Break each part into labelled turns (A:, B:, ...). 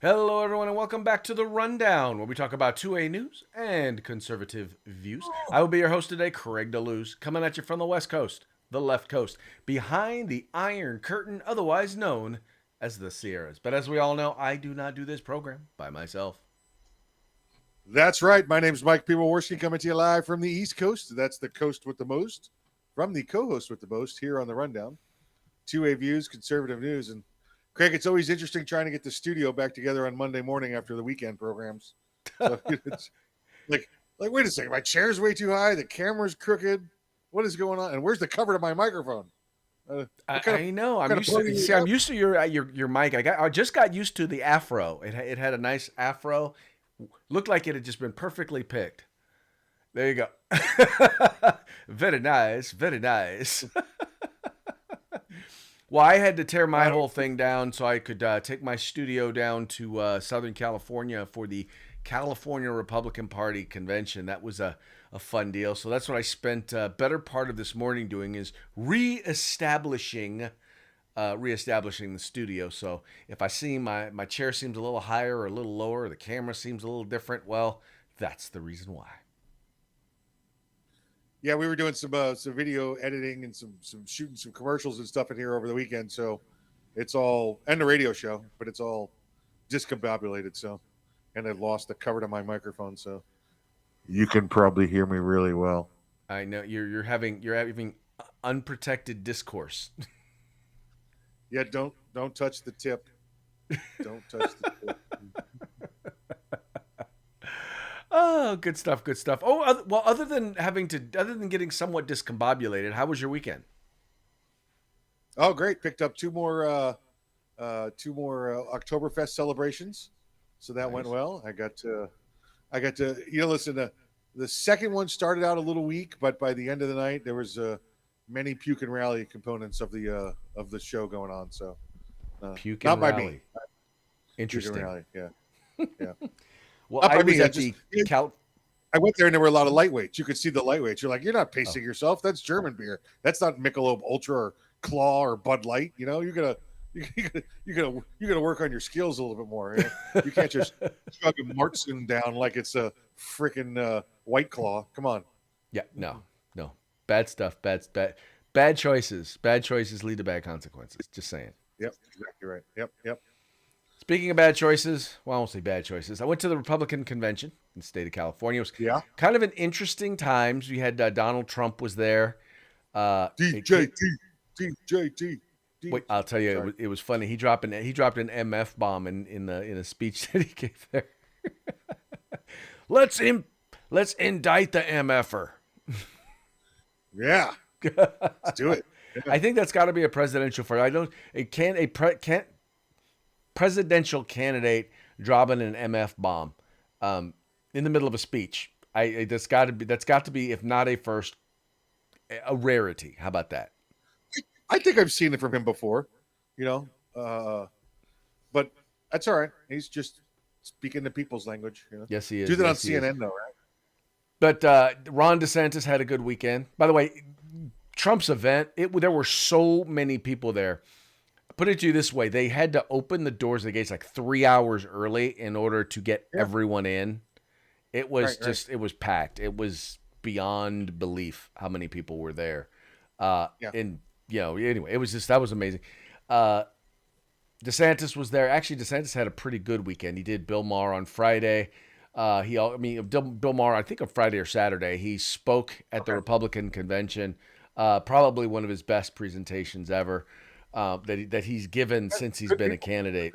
A: Hello, everyone, and welcome back to the Rundown, where we talk about 2A news and conservative views. I will be your host today, Craig DeLuz, coming at you from the West Coast, the left coast, behind the Iron Curtain, otherwise known as the Sierras. But as we all know, I do not do this program by myself.
B: That's right. My name's Mike Piwowarski coming to you live from the East Coast. That's the coast with the most. From the co-host with the most here on the Rundown. 2A Views, conservative news. And Craig, it's always interesting trying to get the studio back together on Monday morning after the weekend programs. So it's like, wait a second, my chair's way too high, the camera's crooked. What is going on? And where's the cover to my microphone?
A: I know. I'm used to your mic. I just got used to the afro. It had a nice afro. Looked like it had just been perfectly picked. There you go. Very nice. Very nice. Well, I had to tear my whole thing down so I could take my studio down to Southern California for the California Republican Party convention. That was a fun deal. So that's what I spent a better part of this morning doing, is reestablishing the studio. So if I see my chair seems a little higher or a little lower, or the camera seems a little different, well, that's the reason why.
B: Yeah, we were doing some video editing and some shooting some commercials and stuff in here over the weekend. So it's all, and the radio show, but it's all discombobulated. So, and I lost the cover to my microphone. So you can probably hear me really well.
A: I know you're having unprotected discourse.
B: Yeah, don't touch the tip. Don't touch the tip.
A: Oh, good stuff, good stuff. Oh, well, other than getting somewhat discombobulated, how was your weekend?
B: Oh, great! Picked up two more Oktoberfest celebrations, so that went well. I got to listen. The second one started out a little weak, but by the end of the night, there was many puke and rally components of the show going on. So
A: Puke
B: not
A: and
B: by
A: rally.
B: me.
A: Interesting.
B: Puke and rally, yeah.
A: Well, I was at the
B: I went there and there were a lot of lightweights. You could see the lightweights. You're like, you're not pacing yourself. That's German beer. That's not Michelob Ultra or Claw or Bud Light. You know, you're gonna work on your skills a little bit more. You know? You can't just chug a Martzen down like it's a freaking White Claw. Come on.
A: Yeah, no. Bad stuff. Bad choices. Bad choices lead to bad consequences. Just saying.
B: Yep, exactly right. Yep.
A: Speaking of bad choices, well, I won't say bad choices. I went to the Republican convention in the state of California. It was kind of an interesting times. We had Donald Trump was there.
B: DJT.
A: Wait, I'll tell you, it was funny. He dropped an MF bomb in a speech that he gave there. Let's indict the MFer.
B: Yeah, let's do it. Yeah.
A: I think that's got to be a presidential presidential candidate dropping an MF bomb in the middle of a speech. That's got to be, if not a first, a rarity. How about that?
B: I think I've seen it from him before, but that's all right. He's just speaking the people's language. You know?
A: Yes, he is.
B: Do that on CNN, though, right?
A: But Ron DeSantis had a good weekend. By the way, Trump's event, there were so many people there. Put it to you this way: they had to open the doors of the gates like 3 hours early in order to get everyone in. It was it was packed. It was beyond belief how many people were there. And anyway, that was amazing. DeSantis was there. Actually, DeSantis had a pretty good weekend. He did Bill Maher on Friday. Bill Maher, I think on Friday or Saturday, he spoke at the Republican convention. Probably one of his best presentations ever. That he's given since he's been a candidate.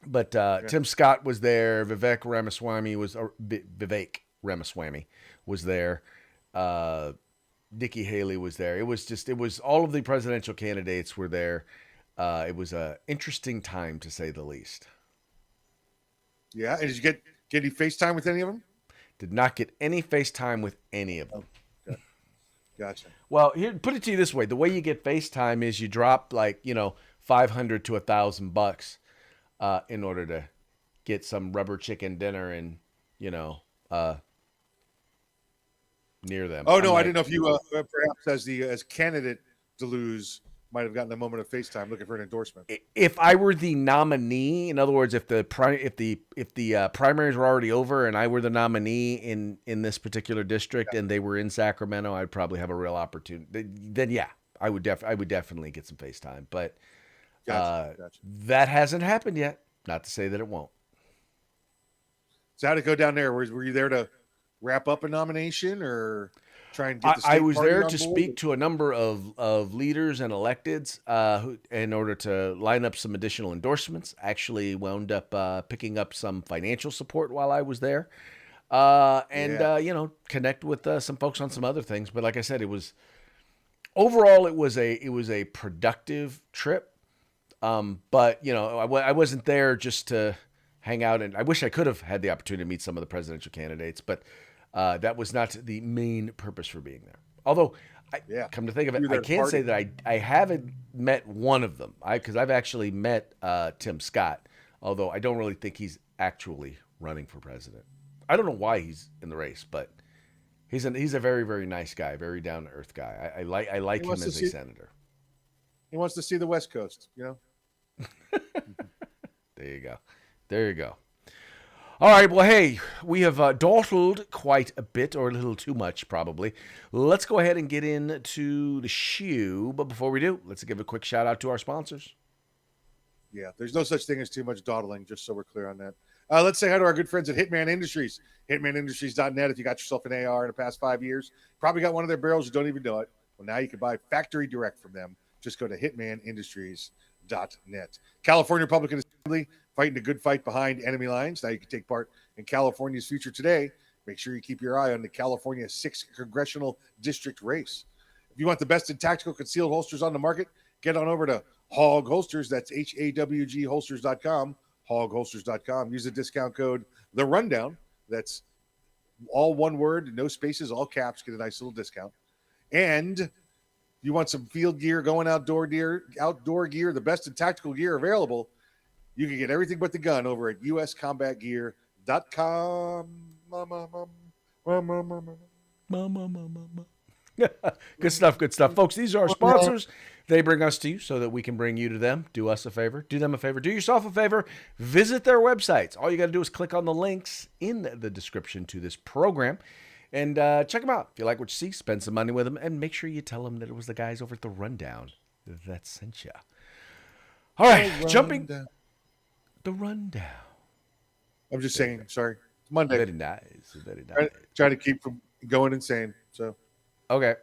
A: But Tim Scott was there. Vivek Ramaswamy was there. Nikki Haley was there. It was all of the presidential candidates were there. It was an interesting time, to say the least.
B: Yeah, and did you get any FaceTime with any of them?
A: Did not get any FaceTime with any of them.
B: Okay. Gotcha.
A: Well, here, put it to you this way: the way you get FaceTime is you drop $500 to $1,000 in order to get some rubber chicken dinner and near them.
B: Oh no, I didn't know if you perhaps as candidate DeLuz, might have gotten a moment of FaceTime looking for an endorsement.
A: If I were the nominee, in other words, if the primaries were already over and I were the nominee in this particular district and they were in Sacramento, I'd probably have a real opportunity. Then yeah, I would definitely get some FaceTime. But
B: Gotcha.
A: that hasn't happened yet. Not to say that it won't.
B: So how'd it go down there? Were you there to wrap up a nomination or try and get the state
A: I was
B: party
A: there
B: on
A: to
B: board?
A: speak to a number of leaders and electeds in order to line up some additional endorsements. Actually wound up picking up some financial support while I was there. Connect with some folks on some other things. But like I said, it was a productive trip. But I wasn't there just to hang out, and I wish I could have had the opportunity to meet some of the presidential candidates, but that was not the main purpose for being there. Although, come to think of it, I can say that I haven't met one of them. Because I've actually met Tim Scott, although I don't really think he's actually running for president. I don't know why he's in the race, but he's a very, very nice guy, very down to earth guy. I like him as a senator.
B: He wants to see the West Coast,
A: There you go. All right. Well, hey, we have dawdled quite a bit, or a little too much, probably. Let's go ahead and get into the shoe. But before we do, let's give a quick shout out to our sponsors.
B: Yeah, there's no such thing as too much dawdling, just so we're clear on that. Let's say hi to our good friends at Hitman Industries. HitmanIndustries.net. If you got yourself an AR in the past 5 years, probably got one of their barrels, you don't even know it. Well, now you can buy factory direct from them. Just go to hitmanindustries.net. California Republican Assembly, fighting a good fight behind enemy lines. Now you can take part in California's future today. Make sure you keep your eye on the California 6th Congressional District race. If you want the best in tactical concealed holsters on the market, get on over to Hog Holsters. That's HAWG holsters.com, hogholsters.com. Use the discount code The Rundown. That's all one word, no spaces, all caps. Get a nice little discount. And you want some field gear, going outdoor gear, the best in tactical gear available, you can get everything but the gun over at uscombatgear.com.
A: Good stuff. Folks, these are our sponsors. They bring us to you so that we can bring you to them. Do us a favor. Do them a favor. Do yourself a favor. Visit their websites. All you got to do is click on the links in the description to this program and check them out. If you like what you see, spend some money with them, and make sure you tell them that it was the guys over at The Rundown that sent you. All right, jumping... The Rundown.
B: I'm just saying, sorry. It's Monday.
A: Very nice.
B: Trying to keep from going insane. So,
A: okay.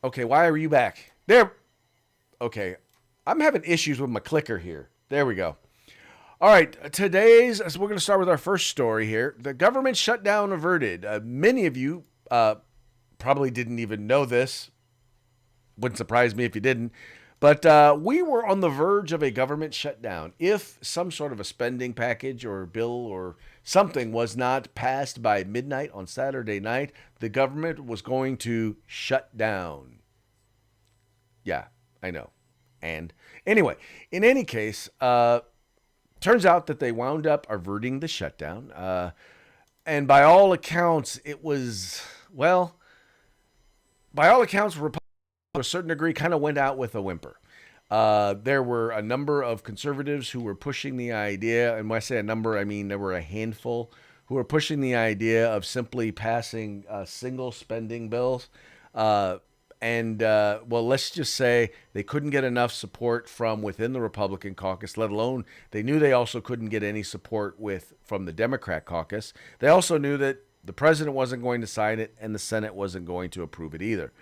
A: Okay, why are you back? There. Okay. I'm having issues with my clicker here. There we go. All right. So we're going to start with our first story here. The government shutdown averted. Many of you probably didn't even know this. Wouldn't surprise me if you didn't. But we were on the verge of a government shutdown. If some sort of a spending package or bill or something was not passed by midnight on Saturday night, the government was going to shut down. Yeah, I know. And anyway, in any case, turns out that they wound up averting the shutdown. And by all accounts, Republicans, to a certain degree, kind of went out with a whimper. There were a number of conservatives who were pushing the idea, and when I say a number, I mean there were a handful who were pushing the idea of simply passing single spending bills. Let's just say they couldn't get enough support from within the Republican caucus, let alone they knew they also couldn't get any support from the Democrat caucus. They also knew that the president wasn't going to sign it and the Senate wasn't going to approve it either.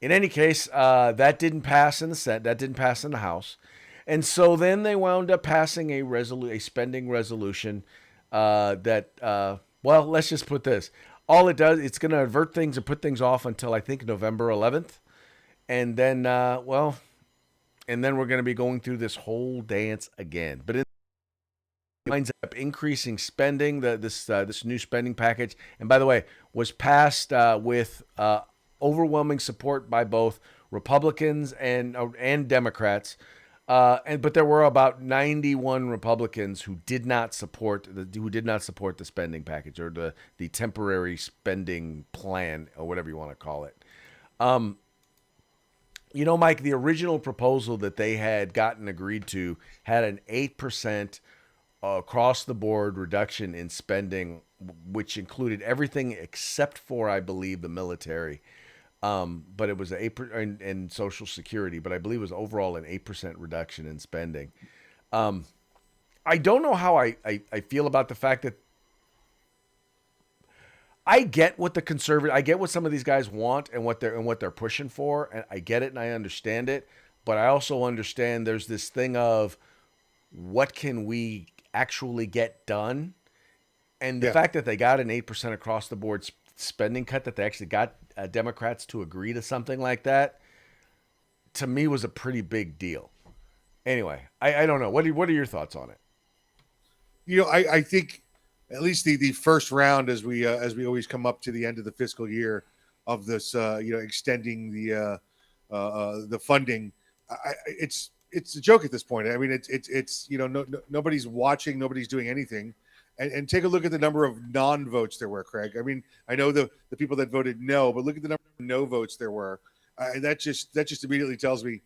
A: In any case, that didn't pass in the Senate. That didn't pass in the House. And so then they wound up passing a spending resolution let's just put this. All it does, it's going to avert things and put things off until, I think, November 11th. And then, we're going to be going through this whole dance again. But it winds up increasing spending, this new spending package. And by the way, was passed with... overwhelming support by both Republicans and Democrats, but there were about 91 Republicans who did not support the spending package or the temporary spending plan or whatever you want to call it. Mike, the original proposal that they had gotten agreed to had an 8% across the board reduction in spending, which included everything except for, I believe, the military. But it was an 8% and Social Security, but I believe it was overall an 8% reduction in spending. I don't know how I feel about the fact that I get what I get what some of these guys want and what they're pushing for, and I get it and I understand it. But I also understand there's this thing of what can we actually get done, and the
B: Yeah.
A: fact that they got an 8% across the board spending cut, that they actually got Democrats to agree to something like that, to me was a pretty big deal. Anyway, I don't know. What are your thoughts on it?
B: I think at least the first round, as we always come up to the end of the fiscal year of this, extending the funding, it's a joke at this point. I mean, it's nobody's watching, nobody's doing anything. And take a look at the number of non-votes there were, Craig. I mean, I know the people that voted no, but look at the number of no votes there were. And that just immediately tells me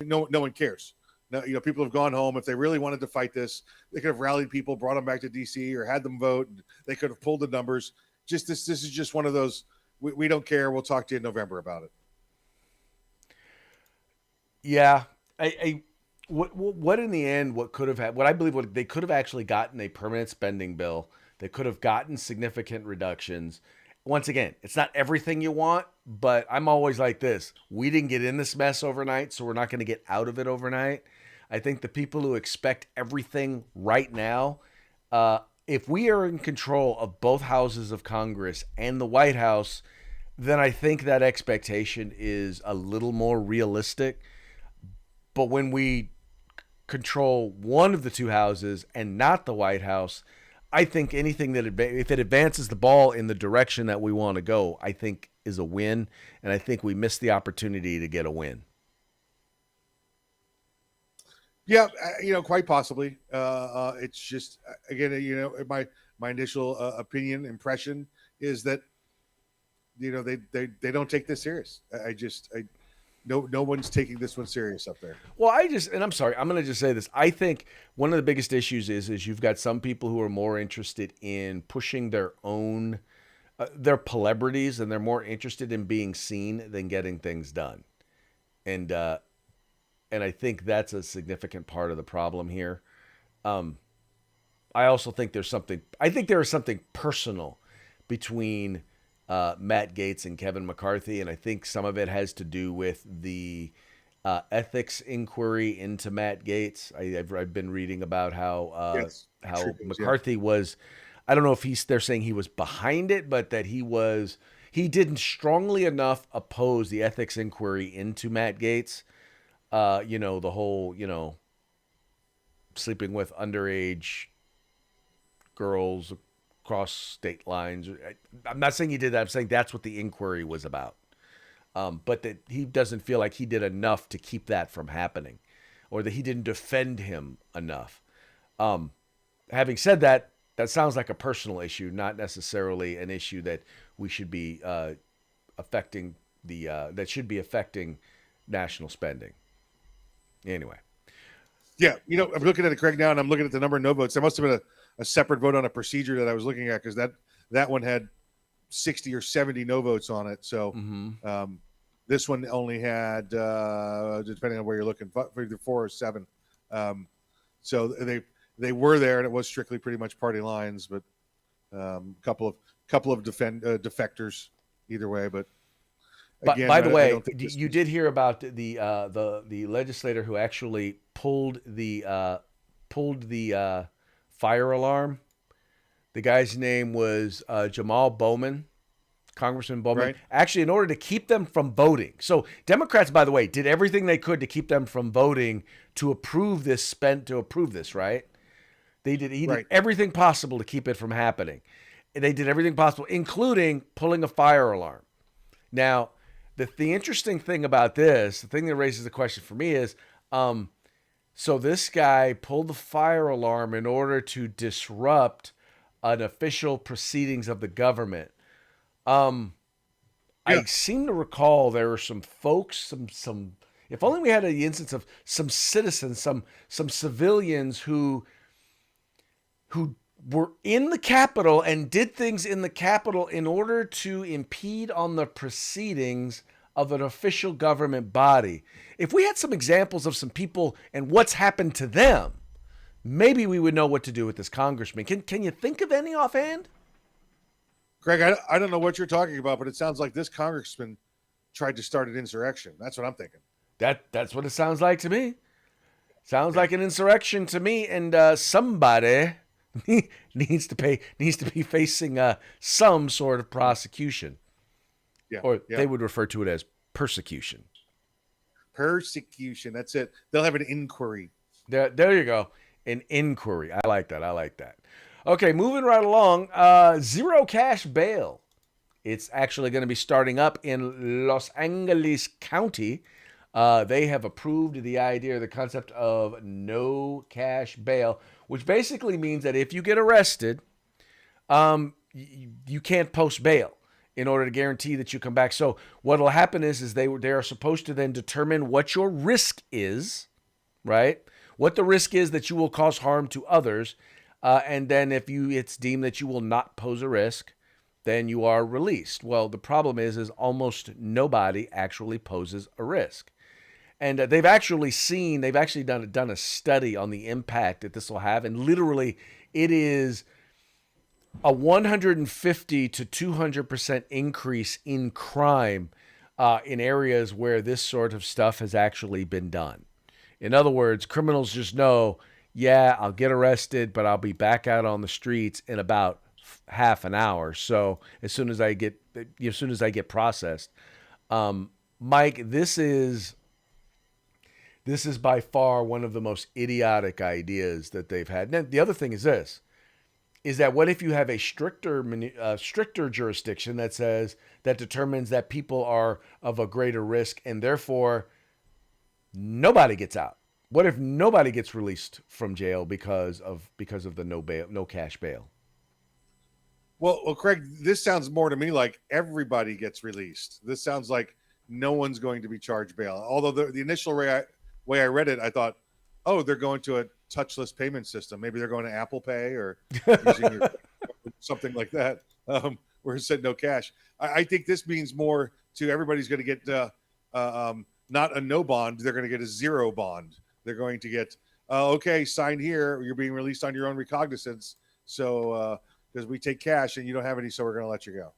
B: no one cares. No, people have gone home. If they really wanted to fight this, they could have rallied people, brought them back to DC, or had them vote. And they could have pulled the numbers. Just this is just one of those. We don't care. We'll talk to you in November about it.
A: Yeah, what in the end, what could have had, what I believe, what they could have actually gotten a permanent spending bill. They could have gotten significant reductions. Once again, it's not everything you want, but I'm always like this. We didn't get in this mess overnight, so we're not going to get out of it overnight. I think the people who expect everything right now, if we are in control of both houses of Congress and the White House, then I think that expectation is a little more realistic. But when we control one of the two houses and not the White House, I think anything that if it advances the ball in the direction that we want to go, I think is a win, and I think we missed the opportunity to get a win.
B: Yeah, quite possibly. It's just again, my initial opinion impression is that they don't take this serious. No one's taking this one serious up there.
A: Well, and I'm sorry, I'm going to just say this. I think one of the biggest issues is you've got some people who are more interested in pushing their own, their celebrities, and they're more interested in being seen than getting things done. And I think that's a significant part of the problem here. I also think there is something personal between Matt Gaetz and Kevin McCarthy, and I think some of it has to do with the ethics inquiry into Matt Gaetz. I've been reading about how
B: Yes,
A: McCarthy was. I don't know if they're saying he was behind it, but that he didn't strongly enough oppose the ethics inquiry into Matt Gaetz. The whole sleeping with underage girls across state lines. I'm not saying he did that. I'm saying that's what the inquiry was about. But that he doesn't feel like he did enough to keep that from happening, or that he didn't defend him enough. Having said that, that sounds like a personal issue, not necessarily an issue that we should be affecting that should be affecting national spending. Anyway.
B: Yeah, I'm looking at it, Craig, now, and I'm looking at the number of no votes. There must have been a separate vote on a procedure that I was looking at, because that one had 60 or 70 no votes on it. So this one only had, depending on where you're looking, either 4 or 7. So they were there, and it was strictly pretty much party lines, but couple of defectors either way. But again,
A: by the way, you did hear about the legislator who actually pulled the fire alarm. The guy's name was Jamal Bowman, Congressman Bowman.
B: Right.
A: Actually, in order to keep them from voting. So Democrats, by the way, did everything they could to keep them from voting to approve this, right? He did everything possible to keep it from happening. They did everything possible, including pulling a fire alarm. Now, the interesting thing about this, the thing that raises the question for me is, so this guy pulled the fire alarm in order to disrupt an official proceedings of the government. I
B: Yeah.
A: I seem to recall there were some folks, some. If only we had the instance of some citizens, some civilians who were in the Capitol and did things in the Capitol in order to impede on the proceedings of an official government body. If we had some examples of some people and what's happened to them, maybe we would know what to do with this congressman. Can you think of any offhand?
B: Greg, I don't know what you're talking about, but it sounds like this congressman tried to start an insurrection. That's what I'm thinking.
A: That's what it sounds like to me. Sounds
B: Yeah.
A: like an insurrection to me, and somebody needs to be facing some sort of prosecution,
B: Yeah.
A: or
B: Yeah.
A: they would refer to it as persecution.
B: Persecution. That's it. They'll have an inquiry.
A: There you go. An inquiry. I like that. I like that. Okay, moving right along. Zero cash bail. It's actually going to be starting up in Los Angeles County. They have approved the idea, the concept of no cash bail, which basically means that if you get arrested, you can't post bail in order to guarantee that you come back. So what will happen is they are supposed to then determine what your risk is, right? What the risk is that you will cause harm to others, and then if it's deemed that you will not pose a risk, then you are released. Well, the problem is almost nobody actually poses a risk. And they've actually done a study on the impact that this will have. And literally, it is a 150 to 200% increase in crime in areas where this sort of stuff has actually been done. In other words, criminals just know, yeah, I'll get arrested, but I'll be back out on the streets in about half an hour. So as soon as I get processed, Mike, this is by far one of the most idiotic ideas that they've had. And the other thing is this, is that what if you have a stricter jurisdiction that determines that people are of a greater risk and therefore nobody gets out? What if nobody gets released from jail because of the no cash bail?
B: Well, Craig, this sounds more to me like everybody gets released. This sounds like no one's going to be charged bail. Although the initial way I read it, I thought, oh, they're going to a touchless payment system. Maybe they're going to Apple Pay or using your, something like that, where it said no cash. I think this means more to everybody's going to get not a no bond. They're going to get a zero bond. They're going to get, okay, sign here. You're being released on your own recognizance. So because we take cash and you don't have any, so we're going to let you go.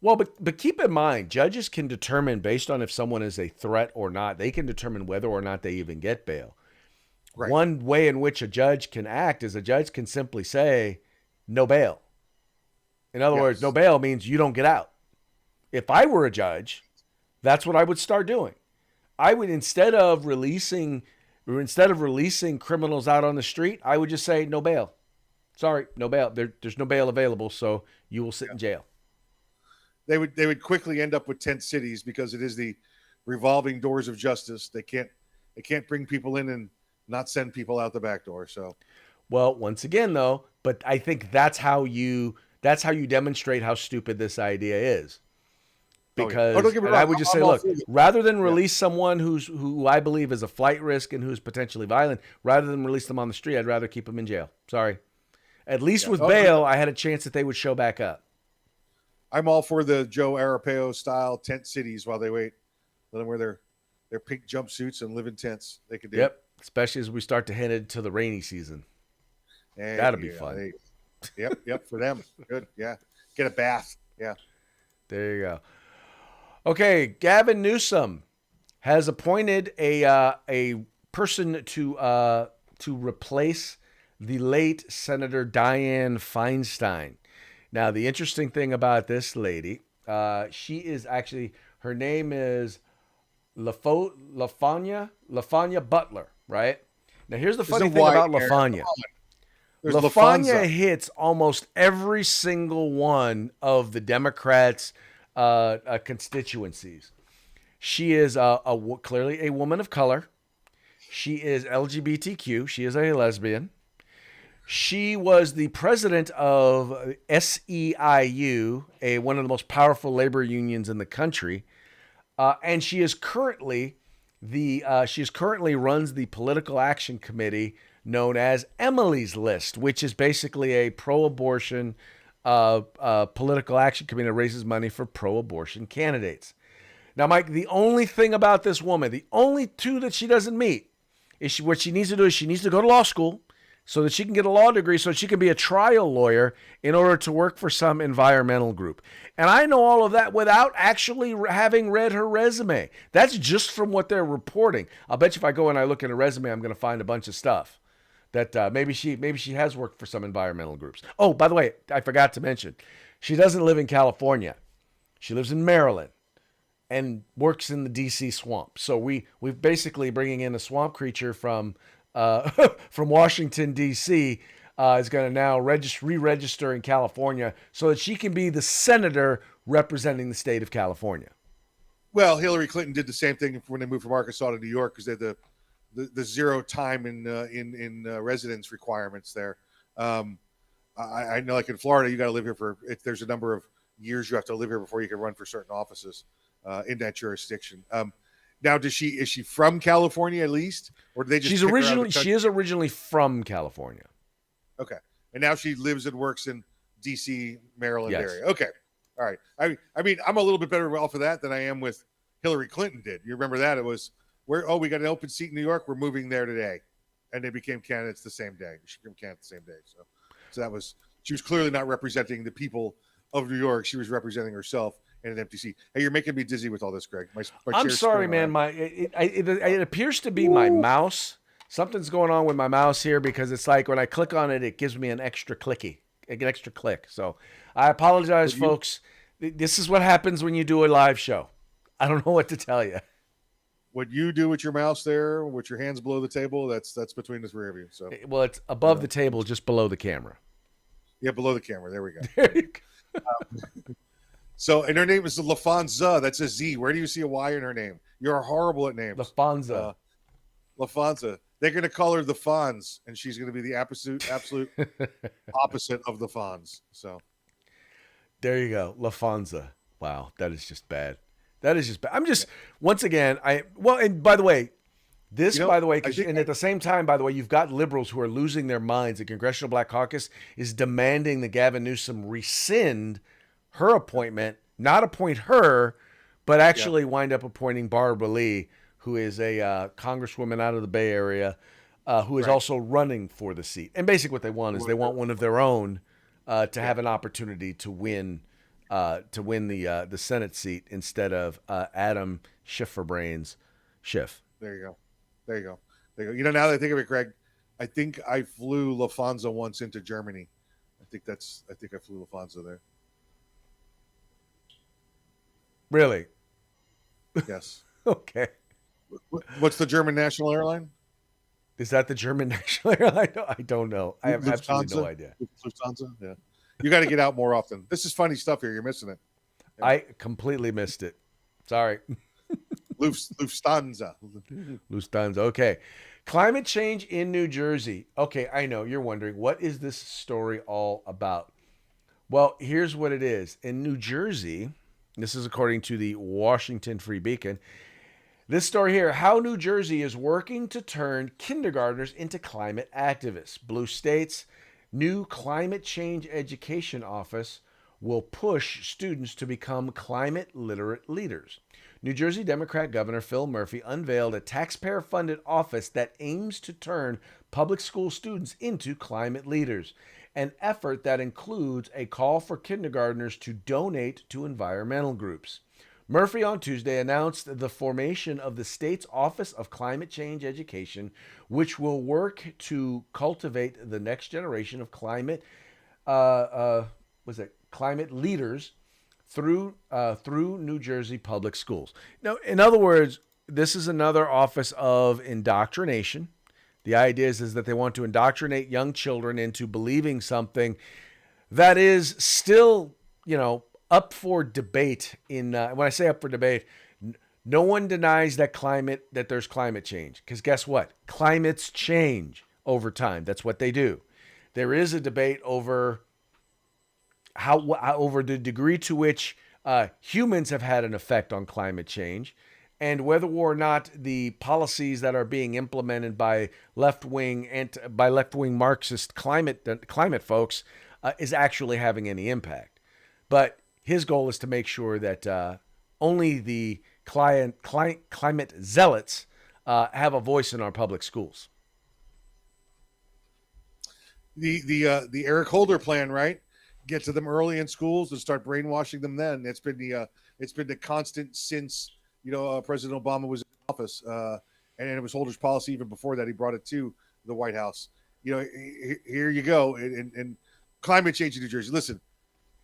A: Well, but keep in mind, judges can determine based on if someone is a threat or not. They can determine whether or not they even get bail. Right. One way in which a judge can act is a judge can simply say no bail. In other words, no bail means you don't get out. If I were a judge, that's what I would start doing. I would instead of releasing criminals out on the street, I would just say no bail. Sorry, no bail. There's no bail available, so you will sit in jail.
B: They would quickly end up with tent cities because it is the revolving doors of justice. They can't bring people in and not send people out the back door. So,
A: well, once again though, but I think that's how you demonstrate how stupid this idea is. Because I would just say, look, rather than release someone who I believe is a flight risk and who's potentially violent, rather than release them on the street, I'd rather keep them in jail. Sorry. At least with bail, I had a chance that they would show back up.
B: I'm all for the Joe Arpaio style tent cities while they wait. Let them wear their pink jumpsuits and live in tents. They could do.
A: Yep, especially as we start to head into the rainy season. That'll be fun.
B: Yep, for them. Good, yeah. Get a bath. Yeah.
A: There you go. Okay, Gavin Newsom has appointed a person to replace the late Senator Dianne Feinstein. Now, the interesting thing about this lady, she is actually, her name is LaFanya Butler, right? Now, here's the funny thing about LaFanya. LaFanya hits almost every single one of the Democrats' constituencies. She is clearly a woman of color. She is LGBTQ. She is a lesbian. She was the president of SEIU, one of the most powerful labor unions in the country, and she is currently runs the political action committee known as Emily's List, which is basically a pro-abortion political action committee that raises money for pro-abortion candidates. Now, Mike, the only thing about this woman, the only two that she doesn't meet, is what she needs to do is she needs to go to law school so that she can get a law degree so she can be a trial lawyer in order to work for some environmental group. And I know all of that without actually having read her resume. That's just from what they're reporting. I'll bet you if I go and I look at her resume, I'm going to find a bunch of stuff that maybe she has worked for some environmental groups. Oh, by the way, I forgot to mention, she doesn't live in California. She lives in Maryland and works in the D.C. swamp. So we're basically bringing in a swamp creature from from Washington, D.C., is going to now re-register in California so that she can be the senator representing the state of California.
B: Well, Hillary Clinton did the same thing when they moved from Arkansas to New York because they had the zero time in residence requirements there. I know, like in Florida, you got to live here if there's a number of years you have to live here before you can run for certain offices in that jurisdiction. Now, is she from California at least, or do they just?
A: She is originally from California.
B: Okay, and now she lives and works in D.C., Maryland area. Okay, all right. I mean, I'm a little bit better off of that than I am with Hillary Clinton did. You remember that? It was we got an open seat in New York. We're moving there today, and they became candidates the same day. She became candidate the same day. So she was clearly not representing the people of New York. She was representing herself in an empty seat. Hey, you're making me dizzy with all this, Greg.
A: I'm sorry, man. It appears to be my mouse. Something's going on with my mouse here because it's like when I click on it, it gives me an extra click. So I apologize, folks. This is what happens when you do a live show. I don't know what to tell you.
B: What you do with your mouse there, with your hands below the table, that's between the three of you. So,
A: well, it's above the table, just below the camera.
B: Yeah, below the camera. There we go. There you go. So, and her name is LaFonza. That's a Z. Where do you see a Y in her name? You're horrible at names.
A: LaFonza.
B: LaFonza. They're going to call her the Fonz, and she's going to be the absolute opposite of the Fonz. So,
A: there you go, LaFonza. Wow, that is just bad. I'm just once again. And by the way, and at the same time, by the way, you've got liberals who are losing their minds. The Congressional Black Caucus is demanding that Gavin Newsom rescind her appointment, not appoint her, but actually wind up appointing Barbara Lee, who is a congresswoman out of the Bay Area, who is also running for the seat. And basically what they want is they want one of their own to have an opportunity to win the Senate seat instead of Adam Schifferbrains Schiff.
B: There you go. You know, now that I think of it, Greg, I think I flew LaFonza once into Germany. I think I flew LaFonza there.
A: Really?
B: Yes.
A: Okay.
B: What's the German national airline?
A: Is that the German national airline? I don't know. I have absolutely no idea.
B: Lufthansa? Yeah. You got to get out more often. This is funny stuff here. You're missing it.
A: Yeah. I completely missed it. Sorry.
B: Lufthansa.
A: Lufthansa. Okay. Climate change in New Jersey. Okay, I know. You're wondering, what is this story all about? Well, here's what it is. In New Jersey, this is according to the Washington Free Beacon, this story here, how New Jersey is working to turn kindergartners into climate activists. Blue State's new climate change education office will push students to become climate literate leaders. New Jersey Democrat Governor Phil Murphy unveiled a taxpayer-funded office that aims to turn public school students into climate leaders, an effort that includes a call for kindergartners to donate to environmental groups. Murphy on Tuesday announced the formation of the state's Office of Climate Change Education, which will work to cultivate the next generation of climate leaders through New Jersey public schools. Now, in other words, this is another office of indoctrination. The idea is that they want to indoctrinate young children into believing something that is still, up for debate. When I say up for debate, no one denies that there's climate change. Because guess what? Climates change over time. That's what they do. There is a debate over over the degree to which humans have had an effect on climate change, and whether or not the policies that are being implemented by left wing Marxist climate folks is actually having any impact. But his goal is to make sure that only the climate zealots have a voice in our public schools.
B: The Eric Holder plan, right? Get to them early in schools and start brainwashing them. Then it's been the constant since President Obama was in office, and it was Holder's policy even before that. He brought it to the White House. Here you go. And climate change in New Jersey. Listen,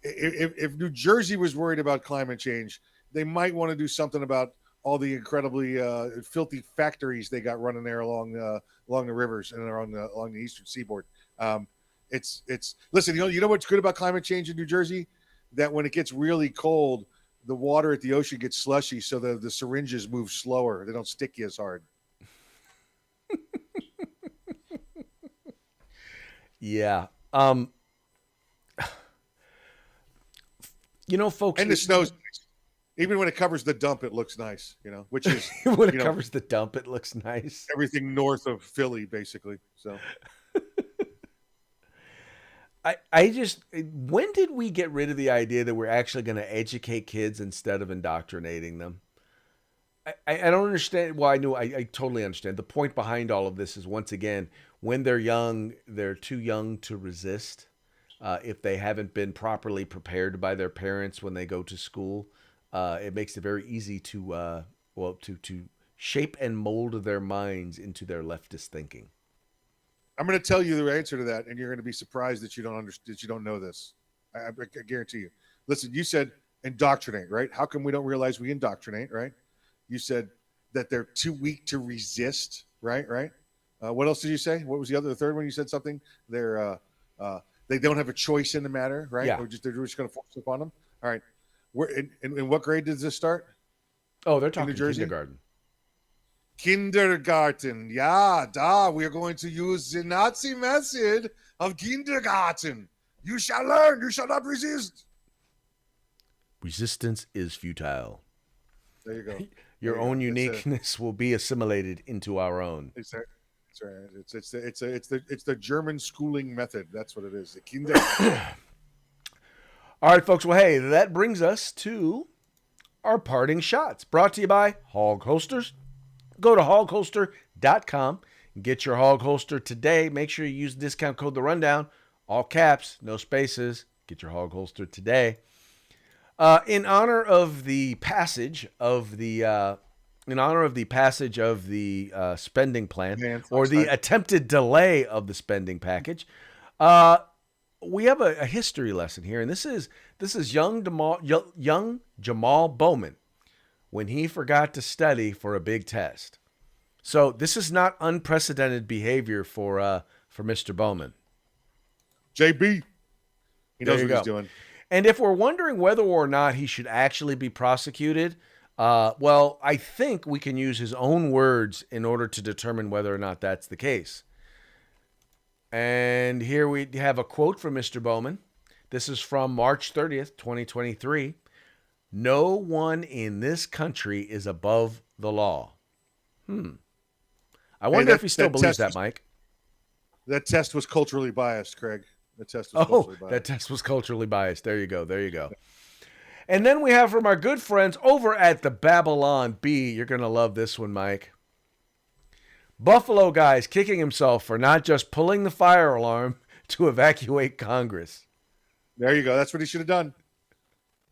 B: if New Jersey was worried about climate change, they might want to do something about all the incredibly filthy factories they got running there along the rivers and along the eastern seaboard. It's listen, you know what's good about climate change in New Jersey? That when it gets really cold, the water at the ocean gets slushy, so the syringes move slower. They don't stick you as hard.
A: Yeah. Folks,
B: and the snow's even when it covers the dump, it looks nice. Which is
A: when it covers the dump, it looks nice.
B: Everything north of Philly, basically. So.
A: When did we get rid of the idea that we're actually going to educate kids instead of indoctrinating them? I don't understand. Well, I totally understand. The point behind all of this is, once again, when they're young, they're too young to resist. If they haven't been properly prepared by their parents when they go to school, it makes it very easy to shape and mold their minds into their leftist thinking.
B: I'm going to tell you the answer to that, and you're going to be surprised that you don't know this. I guarantee you. Listen, you said indoctrinate, right? How come we don't realize we indoctrinate, right? You said that they're too weak to resist, right? Right. What else did you say? What was the third one? You said something. They don't have a choice in the matter, right?
A: Yeah.
B: They're just going to force it upon them. All right. In what grade does this start?
A: Oh, they're talking
B: New Jersey?
A: Kindergarten.
B: Yeah, we are going to use the Nazi method of kindergarten. You shall learn, you shall not resist.
A: Resistance is futile.
B: There you go.
A: Your own uniqueness will be assimilated into our own.
B: That's right. It's the German schooling method. That's what it is. The kindergarten.
A: All right, folks. Well, hey, that brings us to our parting shots, brought to you by Hog Holsters. Go to hogholster.com and get your hog holster today. Make sure you use the discount code The Rundown, all caps, no spaces. Get your hog holster today. In honor of the passage of the spending plan, or the attempted delay of the spending package, we have a history lesson here, and this is young Jamal Bowman, when he forgot to study for a big test. So this is not unprecedented behavior for Mr. Bowman.
B: JB, he knows what he's doing.
A: And if we're wondering whether or not he should actually be prosecuted, well, I think we can use his own words in order to determine whether or not that's the case. And here we have a quote from Mr. Bowman. This is from March 30th, 2023. No one in this country is above the law. I wonder if he still believes that, Mike.
B: That test was culturally biased, Craig. That test was culturally biased.
A: There you go. And then we have from our good friends over at the Babylon Bee. You're going to love this one, Mike. Buffalo guy's kicking himself for not just pulling the fire alarm to evacuate Congress.
B: There you go. That's what he should have done.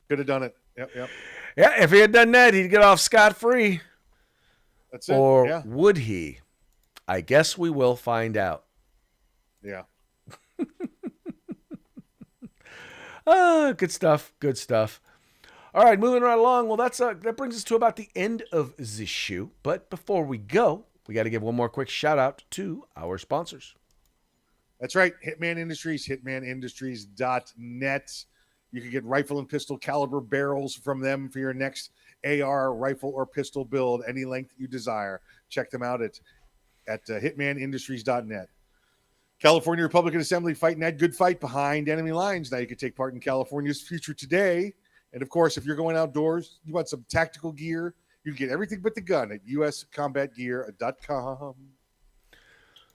B: Could have done it. Yep.
A: Yeah, if he had done that, he'd get off scot-free.
B: That's it.
A: Or would he? I guess we will find out.
B: Yeah.
A: Good stuff. All right, moving right along. Well, that brings us to about the end of this show. But before we go, we got to give one more quick shout out to our sponsors.
B: That's right. Hitman Industries, hitmanindustries.net. You can get rifle and pistol caliber barrels from them for your next AR rifle or pistol build, any length you desire. Check them out at hitmanindustries.net. California Republican Assembly fighting that good fight behind enemy lines. Now you can take part in California's future today. And of course, if you're going outdoors, you want some tactical gear, you can get everything but the gun at uscombatgear.com.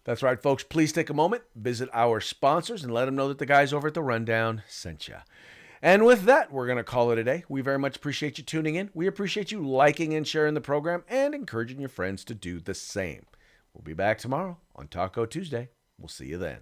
A: That's right, folks. Please take a moment, visit our sponsors, and let them know that the guys over at the Rundown sent you. And with that, we're going to call it a day. We very much appreciate you tuning in. We appreciate you liking and sharing the program and encouraging your friends to do the same. We'll be back tomorrow on Taco Tuesday. We'll see you then.